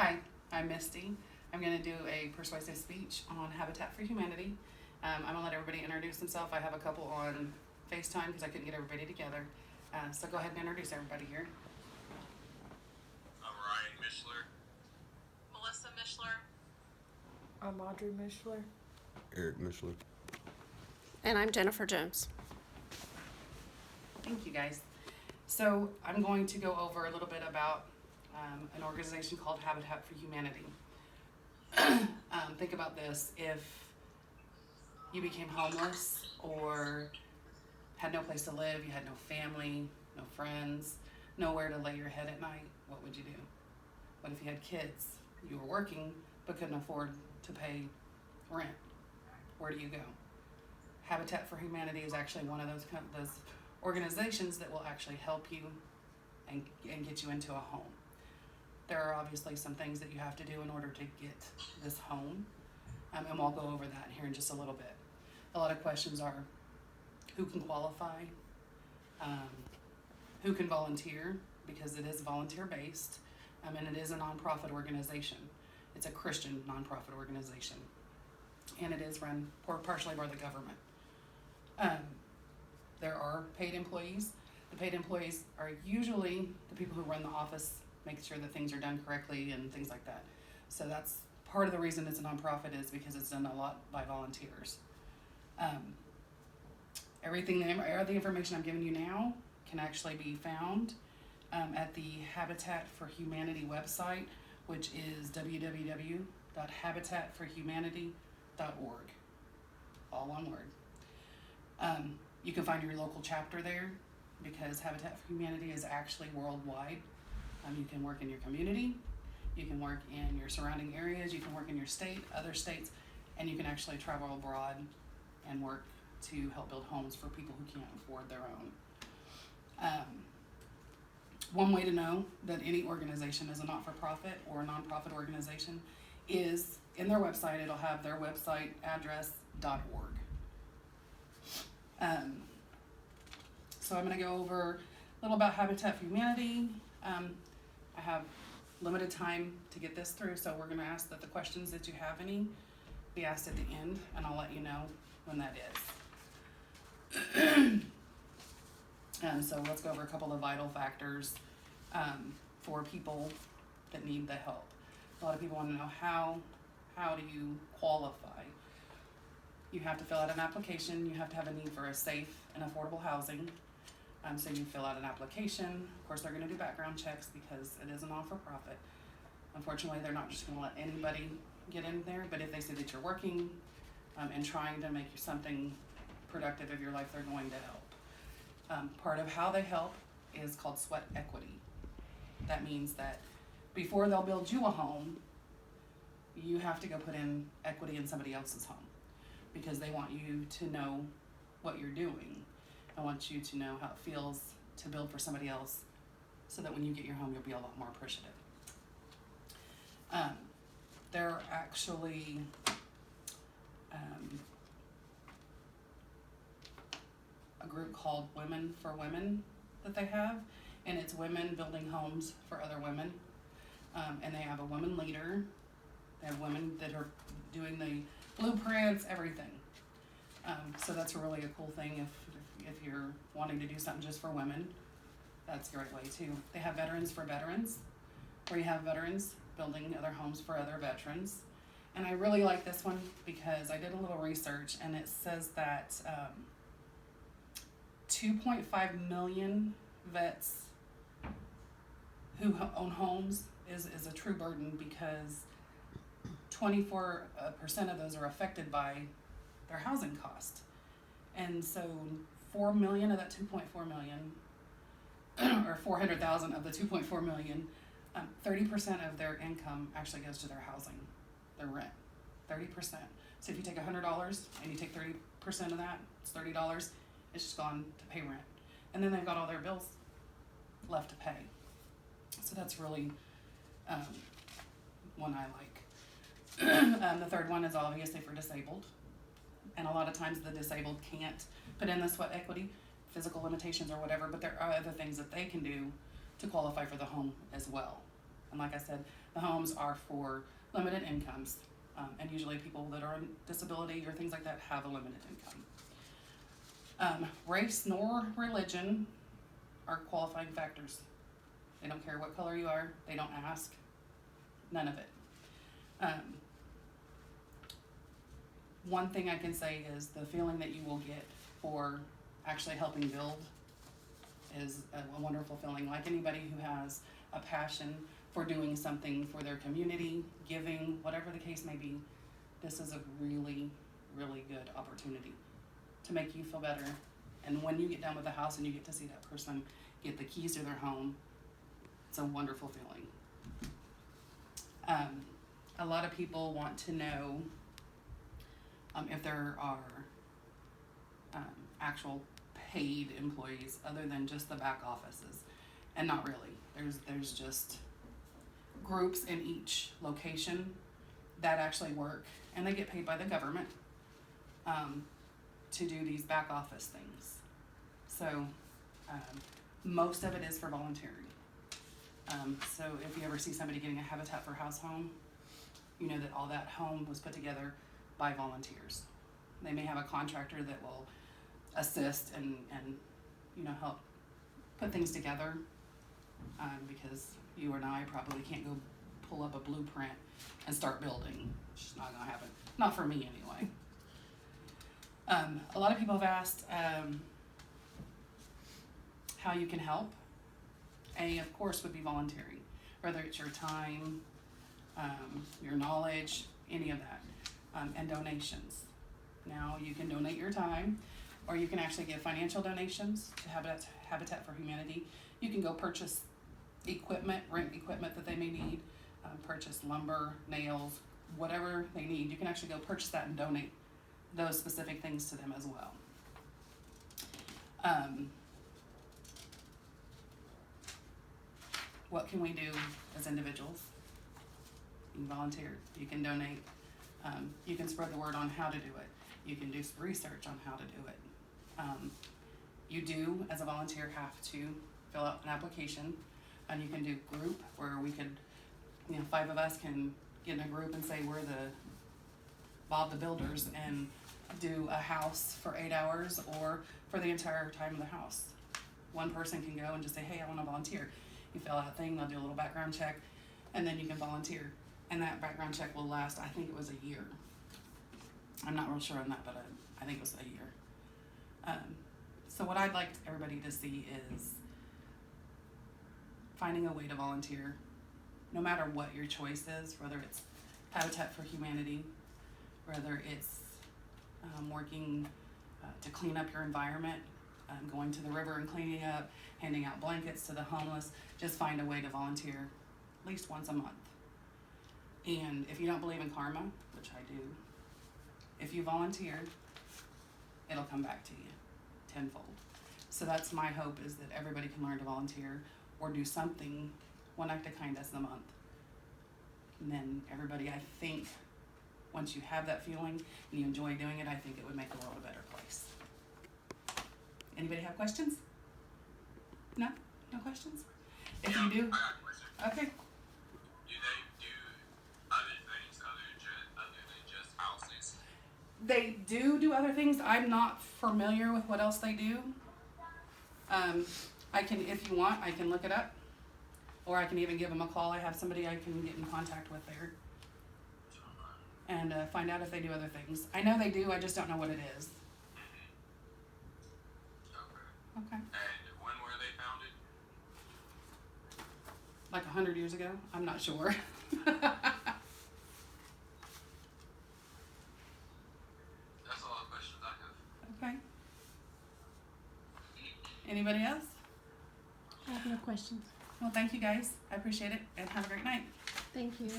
Hi, I'm Misty. I'm going to do a persuasive speech on Habitat for Humanity. I'm going to let everybody introduce themselves. I have a couple on FaceTime because I couldn't get everybody together. So go ahead and introduce everybody here. I'm Ryan Mischler. Melissa Mischler. I'm Audrey Mischler. Eric Mischler. And I'm Jennifer Jones. Thank you, guys. So I'm going to go over a little bit about an organization called Habitat for Humanity. Think about this. If you became homeless or had no place to live, you had no family, no friends, nowhere to lay your head at night, what would you do? What if you had kids? You were working but couldn't afford to pay rent. Where do you go? Habitat for Humanity is actually one of those organizations that will actually help you and get you into a home. There are obviously some things that you have to do in order to get this home, and we'll go over that here in just a little bit. A lot of questions are, who can qualify? Who can volunteer? Because it is volunteer-based, and it is a nonprofit organization. It's a Christian nonprofit organization, and it is run partially by the government. There are paid employees. The paid employees are usually the people who run the office, make sure that things are done correctly and things like that. So that's part of the reason it's a nonprofit, is because it's done a lot by volunteers. All the information I'm giving you now can actually be found at the Habitat for Humanity website, which is www.habitatforhumanity.org. All one word. You can find your local chapter there, because Habitat for Humanity is actually worldwide. You can work in your community, you can work in your surrounding areas, you can work in your state, other states, and you can actually travel abroad and work to help build homes for people who can't afford their own. One way to know that any organization is a not-for-profit or a non-profit organization is in their website. It'll have their website address .org. So I'm going to go over a little about Habitat for Humanity. I have limited time to get this through, so we're going to ask that the questions that you have any be asked at the end, and I'll let you know when that is. So let's go over a couple of vital factors for people that need the help. A lot of people want to know how do you qualify? You have to fill out an application. You have to have a need for a safe and affordable housing. So you fill out an application. Of course, they're going to do background checks because it is a non-for-profit. Unfortunately, they're not just going to let anybody get in there, but if they see that you're working and trying to make something productive of your life, they're going to help. Part of how they help is called sweat equity. That means that before they'll build you a home, you have to go put in equity in somebody else's home, because they want you to know what you're doing. I want you to know how it feels to build for somebody else, so that when you get your home, you'll be a lot more appreciative. There are actually a group called Women for Women that they have, and it's women building homes for other women. And they have a woman leader. They have women that are doing the blueprints, everything. So that's really a cool thing if you're wanting to do something just for women. That's a great way too. They have Veterans for Veterans, where you have veterans building other homes for other veterans. And I really like this one because I did a little research, and it says that 2.5 million vets who own homes is a true burden, because 24% of those are affected by their housing cost. And so 4 million of that 2.4 million, or 400,000 of the 2.4 million, 30% of their income actually goes to their housing, their rent, 30%. So if you take $100 and you take 30% of that, it's $30, it's just gone to pay rent. And then they've got all their bills left to pay. So that's really one I like. The third one is obviously for disabled. And a lot of times the disabled can't put in the sweat equity, physical limitations or whatever, but there are other things that they can do to qualify for the home as well. And like I said, the homes are for limited incomes, and usually people that are on disability or things like that have a limited income. Race nor religion are qualifying factors. They don't care what color you are. They don't ask. None of it. One thing I can say is the feeling that you will get for actually helping build is a wonderful feeling. Like anybody who has a passion for doing something for their community, giving, whatever the case may be, this is a really, really good opportunity to make you feel better. And when you get done with the house and you get to see that person get the keys to their home, it's a wonderful feeling. A lot of people want to know if there are actual paid employees other than just the back offices, and not really. There's just groups in each location that actually work, and they get paid by the government to do these back office things. So most of it is for volunteering. So if you ever see somebody getting a Habitat for House home, you know that all that home was put together by volunteers. They may have a contractor that will assist and help put things together, because you and I probably can't go pull up a blueprint and start building. It's just not gonna happen. Not for me anyway. A lot of people have asked how you can help. Of course, would be volunteering, whether it's your time, your knowledge, any of that, and donations. Now, you can donate your time, or you can actually give financial donations to Habitat for Humanity. You can go purchase equipment, rent equipment that they may need, purchase lumber, nails, whatever they need. You can actually go purchase that and donate those specific things to them as well. What can we do as individuals? You can volunteer, you can donate, you can spread the word on how to do it. You can do some research on how to do it. You do, as a volunteer, have to fill out an application, and you can do group, where we could, 5 of us can get in a group and say we're the Bob the Builders and do a house for 8 hours or for the entire time of the house. One person can go and just say, hey, I want to volunteer. You fill out a thing, they'll do a little background check, and then you can volunteer. And that background check will last, I think it was a year. I'm not real sure on that, but I think it was a year. So what I'd like everybody to see is finding a way to volunteer, no matter what your choice is, whether it's Habitat for Humanity, whether it's working to clean up your environment, going to the river and cleaning up, handing out blankets to the homeless. Just find a way to volunteer at least once a month. And if you don't believe in karma, which I do, if you volunteer, it'll come back to you tenfold. So that's my hope, is that everybody can learn to volunteer or do something, one act of kindness a month. And then everybody, I think, once you have that feeling and you enjoy doing it, I think it would make the world a better place. Anybody have questions? No? No questions? If you do, I got a question. okay. Do they do other things other than just houses? They do other things. I'm not familiar with what else they do. I can, if you want, I can look it up, or I can even give them a call. I have somebody I can get in contact with there and find out if they do other things. I know they do, I just don't know what it is. Okay. Okay. And when were they founded? Like 100 years ago? I'm not sure. That's all the questions I have. Okay. Anybody else? I have no questions. Well, thank you guys. I appreciate it, and have a great night. Thank you.